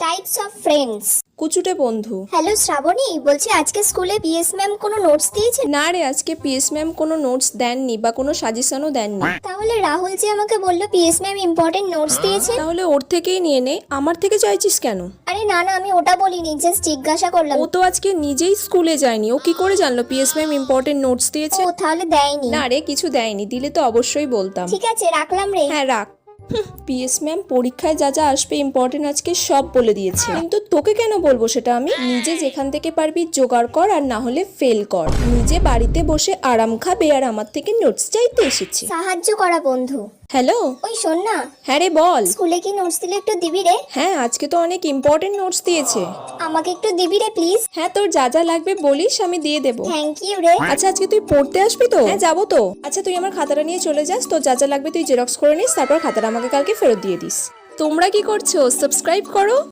Types of friends. কুচুটে বন্ধু। Hello Shrabani, বলছি আজকে স্কুলে পিএস ম্যাম কোনো নোটস দিয়েছে? না রে, আজকে পিএস ম্যাম কোনো নোটস দেননি বা কোনো সাজেশনও দেননি। তাহলে রাহুল যে আমাকে বললো পিএস ম্যাম ইম্পর্টেন্ট নোটস দিয়েছে। তাহলে ওর থেকেই নিয়ে নে, আমার থেকে চাইছিস কেন? আরে না না, আমি ওটা বলিনি, জাস্ট জিজ্ঞাসা করলাম। ও তো আজকে নিজেই স্কুলে যায়নি, ও কি করে জানলো পিএস ম্যাম ইম্পর্টেন্ট নোটস দিয়েছে? ও তাহলে দেয়নি। না রে, কিছু দেয়নি, দিলে তো অবশ্যই বলতাম। ঠিক আছে, রাখলাম রে। হ্যাঁ রাখ। পিএস ম্যাম পরীক্ষায় যা যা আসবে ইম্পর্টেন্ট আজকে সব বলে দিয়েছে, কিন্তু তোকে কেন বলবো সেটা? আমি নিজে যেখান থেকে পারবি জোগাড় কর, আর না হলে ফেল কর। নিজে বাড়িতে বসে আরাম খাবে আর আমার থেকে নোটস চাইতে এসেছে। সাহায্য করা বন্ধু। হ্যালো। ওই শোন না, হ্যাঁ রে বল। স্কুলে কি নোটস দিলে একটু দিবি রে? হ্যাঁ, আজকে তো অনেক ইম্পর্টেন্ট নোটস দিয়েছে। আমাকে একটু দিবি রে প্লিজ। হ্যাঁ, তোর যা যা লাগবে বলিস, আমি দিয়ে দেবো। থ্যাংক ইউ রে। আচ্ছা, আজকে তুই পড়তে আসবি তো? হ্যাঁ যাবো তো। আচ্ছা, তুই আমার খাতাটা নিয়ে চলে যাস, তোর যা যা লাগবে তুই জেরক্স করে নিস, তারপর খাতাটা আমাকে কালকে ফেরত দিয়ে দিস। তোমরা কি করছো? সাবস্ক্রাইব করো।